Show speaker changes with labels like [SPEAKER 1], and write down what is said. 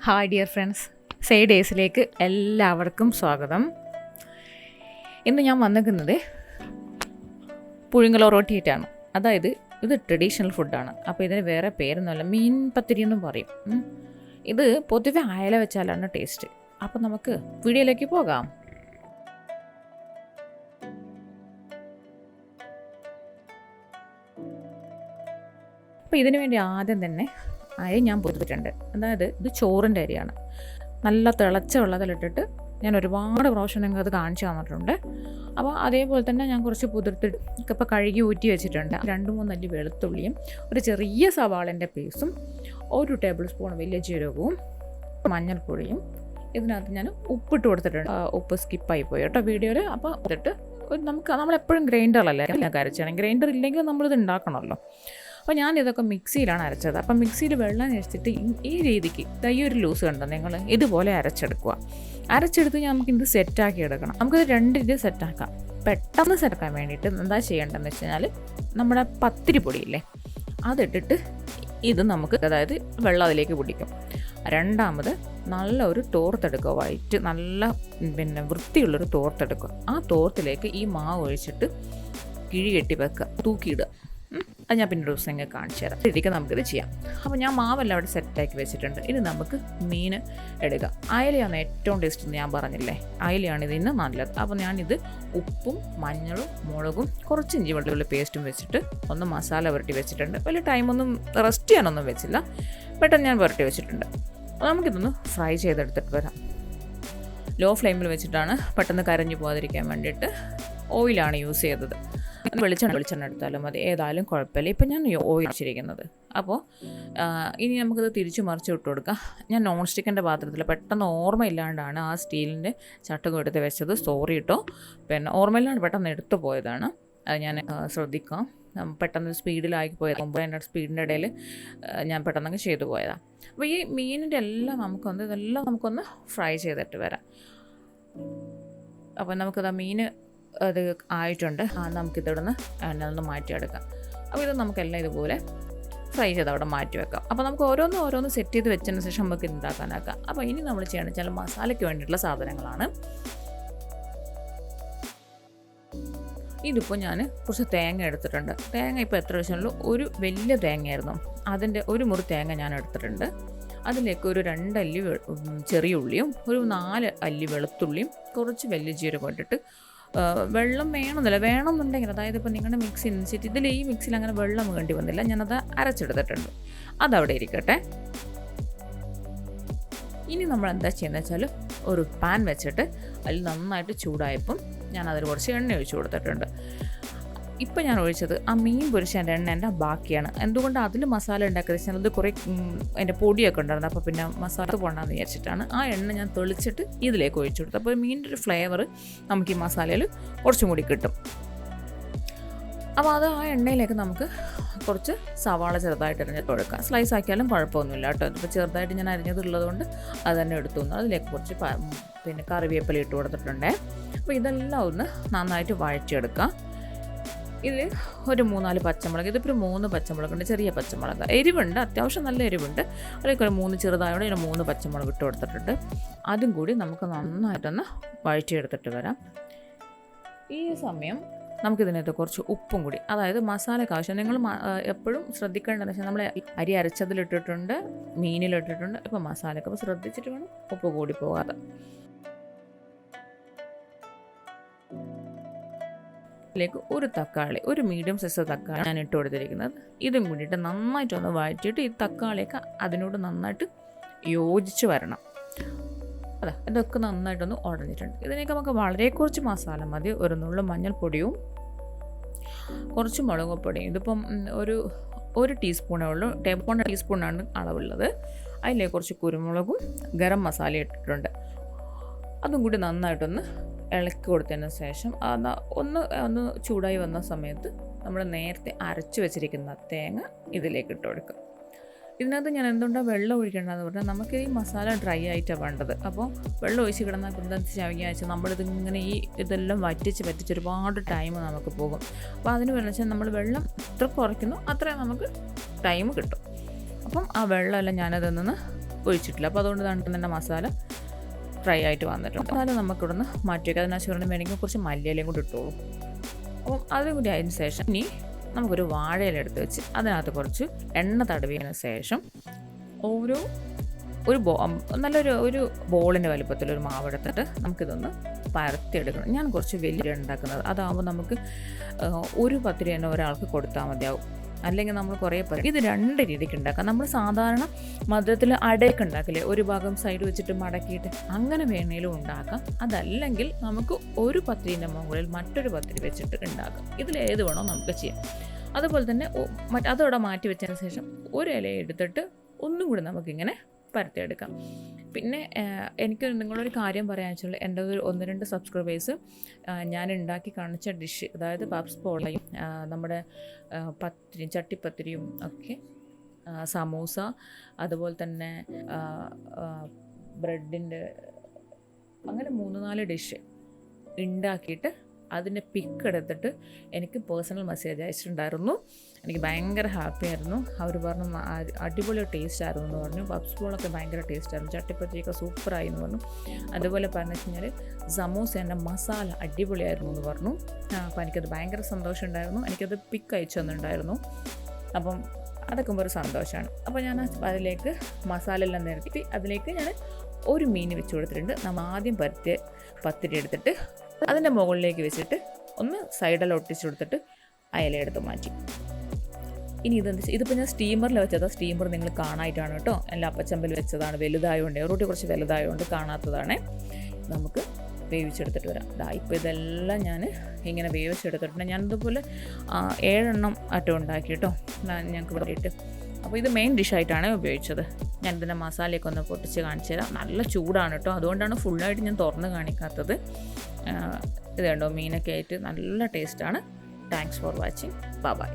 [SPEAKER 1] Hi dear friends, say ഡേയ്സിലേക്ക് എല്ലാവർക്കും സ്വാഗതം. ഇന്ന് ഞാൻ വന്നിരിക്കുന്നത് പുഴുങ്ങൽ റൊട്ടിയായിട്ടാണ്. അതായത് ഇത് ട്രഡീഷണൽ ഫുഡാണ്. അപ്പോൾ ഇതിന് വേറെ പേരൊന്നുമല്ല, മീൻ പത്തിരി എന്നും പറയും. ഇത് പൊതുവെ അയല വെച്ചാലാണ് ടേസ്റ്റ്. അപ്പോൾ നമുക്ക് വീഡിയോയിലേക്ക് പോകാം. അപ്പോൾ ഇതിനു വേണ്ടി ആദ്യം തന്നെ അരി ഞാൻ പൊതിർത്തിട്ടുണ്ട്. അതായത് ഇത് ചോറിൻ്റെ അരിയാണ്. നല്ല തിളച്ച വെള്ളത്തിലിട്ടിട്ട് ഞാൻ ഒരുപാട് പ്രാവശ്യം നിങ്ങൾക്ക് അത് കാണിച്ചു തന്നിട്ടുണ്ട്. അപ്പോൾ അതേപോലെ തന്നെ ഞാൻ കുറച്ച് പുതിർത്തിട്ട് ഇപ്പോൾ കഴുകി ഊറ്റി വെച്ചിട്ടുണ്ട്. 2-3 അല്ലി വെളുത്തുള്ളിയും ഒരു ചെറിയ സവാളൻ്റെ പീസും 1 ടേബിൾ സ്പൂൺ വലിയ ജീരകവും മഞ്ഞൾപ്പൊടിയും ഇതിനകത്ത് ഞാൻ ഉപ്പിട്ട് കൊടുത്തിട്ടുണ്ട്. ഉപ്പ് സ്കിപ്പായി പോയി കേട്ടോ വീഡിയോയിൽ. അപ്പോൾ എന്നിട്ട് നമ്മളെപ്പോഴും ഗ്രൈൻഡറിലല്ലേ അരച്ചാണ്. ഗ്രൈൻഡർ ഇല്ലെങ്കിൽ നമ്മളിത് ഉണ്ടാക്കണമല്ലോ. അപ്പോൾ ഞാനിതൊക്കെ മിക്സിയിലാണ് അരച്ചത്. അപ്പം മിക്സിയിൽ വെള്ളം വെച്ചിട്ട് ഈ രീതിക്ക് ഈ ഒരു ലൂസ് കണ്ടോ നിങ്ങൾ, ഇതുപോലെ അരച്ചെടുത്ത് നമുക്കിത് സെറ്റാക്കി എടുക്കണം. നമുക്കിത് 2 ഇത് സെറ്റാക്കാം. പെട്ടെന്ന് സെറ്റാക്കാൻ വേണ്ടിയിട്ട് എന്താ ചെയ്യേണ്ടതെന്ന് വെച്ച് കഴിഞ്ഞാൽ നമ്മുടെ പത്തിരി പൊടിയില്ലേ അതിട്ടിട്ട് ഇത് നമുക്ക് അതായത് വെള്ളം അതിലേക്ക് പിടിക്കും. രണ്ടാമത് നല്ല ഒരു തോർത്തെടുക്കുക, വൈറ്റ് നല്ല വൃത്തിയുള്ളൊരു തോർത്തെടുക്കുക. ആ തോർത്തിലേക്ക് ഈ മാവ് ഒഴിച്ചിട്ട് കിഴി കെട്ടി വെക്കുക, തൂക്കിയിടുക. അത് ഞാൻ പിന്നെ ദിവസം ഇങ്ങനെ കാണിച്ചു തരാം. ഇതിലേക്ക് നമുക്കിത് ചെയ്യാം. അപ്പോൾ ഞാൻ മാവെല്ലാം അവിടെ സെറ്റാക്കി വെച്ചിട്ടുണ്ട്. ഇനി നമുക്ക് മീൻ എടുക്കാം. അയലയാണ് ഏറ്റവും ടേസ്റ്റ് എന്ന് ഞാൻ പറഞ്ഞില്ലേ, അയലയാണ് ഇതിന് നല്ലത്. അപ്പോൾ ഞാനിത് ഉപ്പും മഞ്ഞളും മുളകും കുറച്ച് ഇഞ്ചി വെളുത്തുള്ളി പേസ്റ്റും വെച്ചിട്ട് ഒന്ന് മസാല പുരട്ടി വെച്ചിട്ടുണ്ട്. വലിയ ടൈമൊന്നും റെസ്റ്റ് ചെയ്യാനൊന്നും വെച്ചില്ല, പെട്ടെന്ന് ഞാൻ പുരട്ടി വെച്ചിട്ടുണ്ട്. നമുക്കിതൊന്ന് ഫ്രൈ ചെയ്തെടുത്തിട്ട് വരാം. ലോ ഫ്ലെയിമിൽ വെച്ചിട്ടാണ്, പെട്ടെന്ന് കരഞ്ഞു പോകാതിരിക്കാൻ വേണ്ടിയിട്ട്. ഓയിലാണ് യൂസ് ചെയ്തത്. വെളിച്ചെണ്ണ എടുത്താലും മതി, ഏതായാലും കുഴപ്പമില്ല. ഇപ്പം ഞാൻ ഓയിൽ വെച്ചിരിക്കുന്നത്. അപ്പോൾ ഇനി നമുക്കത് തിരിച്ചു മറിച്ച് ഇട്ട് കൊടുക്കാം. ഞാൻ നോൺ സ്റ്റിക്കിൻ്റെ പാത്രത്തിൽ പെട്ടെന്ന് ഓർമ്മയില്ലാണ്ടാണ് ആ സ്റ്റീലിൻ്റെ ചട്ടകം എടുത്ത് വെച്ചത്. സോറി കേട്ടോ, പിന്നെ ഓർമ്മയില്ലാണ്ട് പെട്ടെന്ന് എടുത്തു പോയതാണ്. അത് ഞാൻ ശ്രദ്ധിക്കാം. പെട്ടെന്ന് സ്പീഡിലാക്കി പോയത്, 900 സ്പീഡിൻ്റെ ഇടയിൽ ഞാൻ പെട്ടെന്നങ്ങ് ചെയ്തു പോയതാണ്. അപ്പോൾ ഈ മീനിൻ്റെ ഇതെല്ലാം നമുക്കൊന്ന് ഫ്രൈ ചെയ്തിട്ട് വരാം. അപ്പോൾ നമുക്കത് മീൻ അത് ആയിട്ടുണ്ട്. നമുക്കിവിടെ നിന്ന് എണ്ണ ഒന്ന് മാറ്റിയെടുക്കാം. അപ്പോൾ ഇത് നമുക്കെല്ലാം ഇതുപോലെ ഫ്രൈ ചെയ്ത് അവിടെ മാറ്റി വെക്കാം. അപ്പോൾ നമുക്ക് ഓരോന്ന് സെറ്റ് ചെയ്ത് വെച്ചതിന് ശേഷം നമുക്ക് ഉണ്ടാക്കാനാക്കാം. അപ്പോൾ ഇനി നമ്മൾ ചെയ്യണമെന്ന് വെച്ചാൽ മസാലയ്ക്ക് വേണ്ടിയിട്ടുള്ള സാധനങ്ങളാണ്. ഇതിപ്പോൾ ഞാൻ കുറച്ച് തേങ്ങ എടുത്തിട്ടുണ്ട്. തേങ്ങ ഇപ്പോൾ എത്ര വെച്ചാലും ഒരു വലിയ തേങ്ങയായിരുന്നു, അതിൻ്റെ ഒരു മുറി തേങ്ങ ഞാൻ എടുത്തിട്ടുണ്ട്. അതിലേക്ക് ഒരു 2 അല്ലി ചെറിയ ഉള്ളിയും ഒരു 4 അല്ലി വെളുത്തുള്ളിയും കുറച്ച് വലിയ ജീരകം ഇട്ടിട്ട്, വെള്ളം വേണമെന്നുണ്ടെങ്കിൽ അതായത് ഇപ്പോൾ നിങ്ങളുടെ മിക്സി അനുസരിച്ച്, ഇതിൽ ഈ മിക്സിയിൽ അങ്ങനെ വെള്ളം വേണ്ടി വന്നില്ല, ഞാനത് അരച്ചെടുത്തിട്ടുണ്ട്. അതവിടെ ഇരിക്കട്ടെ. ഇനി നമ്മൾ എന്താ ചെയ്യുന്നത് വെച്ചാൽ ഒരു പാൻ വെച്ചിട്ട് അതിൽ നന്നായിട്ട് ചൂടായപ്പം ഞാൻ അതിൽ കുറച്ച് എണ്ണ ഒഴിച്ച് കൊടുത്തിട്ടുണ്ട്. ഇപ്പം ഞാൻ ഒഴിച്ചത് ആ മീൻ പൊരിച്ചതിൻ്റെ എണ്ണേൻ്റെ ബാക്കിയാണ്. എന്തുകൊണ്ട് അതിൽ മസാല ഉണ്ടാക്കിയത് വെച്ചാൽ അത് കുറേ അതിൻ്റെ പൊടിയൊക്കെ ഉണ്ടായിരുന്നു. അപ്പോൾ പിന്നെ മസാല പോകണമെന്ന് വിചാരിച്ചിട്ടാണ് ആ എണ്ണ ഞാൻ തെളിച്ചിട്ട് ഇതിലേക്ക് ഒഴിച്ചു കൊടുത്തത്. അപ്പോൾ മീനിൻ്റെ ഒരു ഫ്ലേവർ നമുക്ക് ഈ മസാലയിൽ കുറച്ചും കൂടി കിട്ടും. അപ്പോൾ അത് ആ എണ്ണയിലേക്ക് നമുക്ക് കുറച്ച് സവാള ചെറുതായിട്ട് അരിഞ്ഞിട്ട് കൊടുക്കാം. സ്ലൈസ് ആക്കിയാലും കുഴപ്പമൊന്നുമില്ല കേട്ടോ. ഇപ്പോൾ ചെറുതായിട്ട് ഞാൻ അരിഞ്ഞതുള്ളത് കൊണ്ട് അത് തന്നെ എടുത്തു. അതിലേക്ക് കുറച്ച് പിന്നെ കറിവേപ്പില ഇട്ട് കൊടുത്തിട്ടുണ്ട്. അപ്പോൾ ഇതെല്ലാം ഒന്ന് നന്നായിട്ട് വഴറ്റിയെടുക്കാം. ഇതിൽ ഒരു 3-4 പച്ചമുളക്, ഇതിപ്പോൾ 3 പച്ചമുളകുണ്ട്, ചെറിയ പച്ചമുളക്. എരിവുണ്ട്, അത്യാവശ്യം നല്ല എരിവുണ്ട്. അതിലേക്ക് ഒരു 3 ചെറുതായോടെ 3 പച്ചമുളക് ഇട്ട് കൊടുത്തിട്ടുണ്ട്. അതും കൂടി നമുക്ക് നന്നായിട്ടൊന്ന് വഴറ്റിയെടുത്തിട്ട് വരാം. ഈ സമയം നമുക്കിതിനകത്ത് കുറച്ച് ഉപ്പും കൂടി, അതായത് മസാലയ്ക്ക് ആവശ്യം നിങ്ങൾ എപ്പോഴും ശ്രദ്ധിക്കേണ്ടതെന്ന് വെച്ചാൽ നമ്മൾ അരി അരച്ചതിലിട്ടിട്ടുണ്ട്, മീനിലിട്ടിട്ടുണ്ട്. ഇപ്പോൾ മസാലയ്ക്ക് അപ്പോൾ ശ്രദ്ധിച്ചിട്ട് വേണം ഉപ്പ് കൂടി പോകാതെ. ിലേക്ക് ഒരു തക്കാളി, ഒരു മീഡിയം സൈസ് തക്കാളി ഞാൻ ഇട്ട് കൊടുത്തിരിക്കുന്നത്. ഇതും കൂടിയിട്ട് നന്നായിട്ടൊന്ന് വഴറ്റിയിട്ട് ഈ തക്കാളിയൊക്കെ അതിനോട് നന്നായിട്ട് യോജിച്ച് വരണം. അതെ, ഇതൊക്കെ നന്നായിട്ടൊന്ന് ഉടഞ്ഞിട്ടുണ്ട്. ഇതിനൊക്കെ നമുക്ക് വളരെ കുറച്ച് മസാല മതി. ഒരു നുള്ളു മഞ്ഞൾപ്പൊടിയും കുറച്ച് മുളക് പൊടിയും. ഇതിപ്പം ഒരു ടീസ്പൂണേ ഉള്ളൂ, ടേബിൾ ടീസ്പൂണാണ് അളവുള്ളത്. അതിലേക്ക് കുറച്ച് കുരുമുളകും ഗരം മസാല ഇട്ടിട്ടുണ്ട്. അതും കൂടി നന്നായിട്ടൊന്ന് ഇളക്കി കൊടുത്തതിന് ശേഷം ഒന്ന് ചൂടായി വന്ന സമയത്ത് നമ്മൾ നേരത്തെ അരച്ച് വെച്ചിരിക്കുന്ന തേങ്ങ ഇതിലേക്ക് ഇട്ട് കൊടുക്കുക. ഇതിനകത്ത് ഞാൻ എന്തുകൊണ്ടാണ് വെള്ളം ഒഴിക്കേണ്ടതെന്ന് പറഞ്ഞാൽ നമുക്ക് ഈ മസാല ഡ്രൈ ആയിട്ടാണ് വേണ്ടത്. അപ്പോൾ വെള്ളം ഒഴിച്ച് കിടന്നാൽ എന്താണെന്ന് വെച്ചാൽ നമ്മളിതിങ്ങനെ ഇതെല്ലാം വറ്റിച്ച് ഒരുപാട് ടൈം നമുക്ക് പോകും. അപ്പോൾ അതിന് വെച്ചാൽ നമ്മൾ വെള്ളം എത്ര കുറയ്ക്കുന്നു അത്രയും നമുക്ക് ടൈം കിട്ടും. അപ്പം ആ വെള്ളമെല്ലാം ഞാനതിൽ നിന്ന് ഒഴിച്ചിട്ടില്ല. അപ്പോൾ അതുകൊണ്ട് തന്നെ മസാല ഫ്രൈ ആയിട്ട് വന്നിട്ടുണ്ട്. മസാല നമുക്കിവിടുന്ന് മാറ്റി വയ്ക്കാം. അതിനകത്ത് വേണമെങ്കിൽ വേണമെങ്കിൽ കുറച്ച് മല്ലിയിലയും കൂടി ഇട്ടോളൂ. അപ്പം അതും കൂടി അതിന് ശേഷം ഇനി നമുക്കൊരു വാഴയില എടുത്ത് വെച്ച് അതിനകത്ത് കുറച്ച് എണ്ണ തടവിയതിന് ശേഷം ഒരു ബോളിൻ്റെ വലുപ്പത്തിലൊരു മാവെടുത്തിട്ട് നമുക്കിതൊന്ന് പരത്തിയെടുക്കണം. ഞാൻ കുറച്ച് വലിയ ഉണ്ടാക്കുന്നത്, അതാകുമ്പോൾ നമുക്ക് ഒരു പത്തിരി തന്നെ ഒരാൾക്ക് കൊടുത്താൽ മതിയാവും. അല്ലെങ്കിൽ നമ്മൾ കുറേ ഇത് 2 രീതിക്ക് ഉണ്ടാക്കാം. നമ്മൾ സാധാരണ മധുരത്തിൽ അടയൊക്കെ ഉണ്ടാക്കില്ലേ, ഒരു ഭാഗം സൈഡ് വെച്ചിട്ട് മടക്കിയിട്ട് അങ്ങനെ വേണേലും ഉണ്ടാക്കാം. അതല്ലെങ്കിൽ നമുക്ക് ഒരു പത്തിരിൻ്റെ മുകളിൽ മറ്റൊരു പത്തിരി വെച്ചിട്ട് ഉണ്ടാക്കാം. ഇതിലേത് വേണോ നമുക്ക് ചെയ്യാം. അതുപോലെ തന്നെ അതോടെ മാറ്റി വെച്ചതിന് ശേഷം ഒരു ഇല എടുത്തിട്ട് ഒന്നും കൂടി നമുക്കിങ്ങനെ പരത്തിയെടുക്കാം. പിന്നെ എനിക്ക് നിങ്ങളൊരു കാര്യം പറയാൻ വെച്ചാൽ എൻ്റെ ഒരു 1-2 സബ്സ്ക്രൈബേഴ്സ് ഞാൻ ഉണ്ടാക്കി കാണിച്ച ഡിഷ്, അതായത് പപ്സ് പോളയും നമ്മുടെ പത്തിരിയും ചട്ടിപ്പത്തിരിയും ഒക്കെ, സമൂസ, അതുപോലെ തന്നെ ബ്രെഡിൻ്റെ, അങ്ങനെ 3-4 ഡിഷ് ഉണ്ടാക്കിയിട്ട് അതിൻ്റെ പിക്ക് എടുത്തിട്ട് എനിക്ക് പേഴ്സണൽ മെസ്സേജ് അയച്ചിട്ടുണ്ടായിരുന്നു. എനിക്ക് ഭയങ്കര ഹാപ്പി ആയിരുന്നു. അവർ പറഞ്ഞു അടിപൊളി ടേസ്റ്റ് ആയിരുന്നു എന്ന് പറഞ്ഞു. പപ്സ് ബോളൊക്കെ ഭയങ്കര ടേസ്റ്റ് ആയിരുന്നു, ചട്ടിപ്പത്തിരിയൊക്കെ സൂപ്പറായി എന്ന് പറഞ്ഞു. അതുപോലെ പറഞ്ഞു കഴിഞ്ഞാൽ സമൂസേൻ്റെ മസാല അടിപൊളിയായിരുന്നു എന്ന് പറഞ്ഞു. അപ്പോൾ എനിക്കത് ഭയങ്കര സന്തോഷം ഉണ്ടായിരുന്നു. എനിക്കത് പിക്ക് അയച്ചു തന്നിട്ടുണ്ടായിരുന്നു. അപ്പം അതൊക്കെ ഒരു സന്തോഷമാണ്. അപ്പോൾ ഞാൻ അതിലേക്ക് മസാല എല്ലാം നിരത്തി അതിലേക്ക് ഞാൻ ഒരു മീൻ വെച്ച് കൊടുത്തിട്ടുണ്ട്. നമ്മൾ ആദ്യം പരത്തിയ പത്തിരി എടുത്തിട്ട് അതിൻ്റെ മുകളിലേക്ക് വെച്ചിട്ട് ഒന്ന് സൈഡെല്ലാം ഒട്ടിച്ച് കൊടുത്തിട്ട് അയല എടുത്ത് മാറ്റി. ഇനി ഇതിപ്പോൾ ഞാൻ സ്റ്റീമറിൽ വെച്ചതാണ്. സ്റ്റീമർ നിങ്ങൾ കാണാനായിട്ടാണ് കേട്ടോ. എല്ലാം അപ്പച്ചമ്പിൽ വെച്ചതാണ്. വലുതായതുകൊണ്ട് റോട്ടി കുറച്ച് വലുതായതുകൊണ്ട് കാണാത്തതാണ്. നമുക്ക് വേവിച്ചെടുത്തിട്ട് വരാം. ഇപ്പോൾ ഇതെല്ലാം ഞാൻ ഇങ്ങനെ വേവിച്ചെടുത്തിട്ടുണ്ട്. ഞാനിതുപോലെ 7 അറ്റം ഉണ്ടാക്കി കേട്ടോ ഞങ്ങൾക്ക് വേണ്ടിയിട്ട്. അപ്പോൾ ഇത് മെയിൻ ഡിഷായിട്ടാണ് ഉപയോഗിച്ചത്. ഞാനിതിൻ്റെ മസാലയൊക്കെ ഒന്ന് പൊട്ടിച്ച് കാണിച്ചു തരാം. നല്ല ചൂടാണ് കേട്ടോ, അതുകൊണ്ടാണ് ഫുള്ളായിട്ട് ഞാൻ തുറന്ന് കാണിക്കാത്തത്. ഇത് കണ്ടോ, മീനൊക്കെ ആയിട്ട് നല്ല ടേസ്റ്റാണ്. Thanks for watching. ബൈ.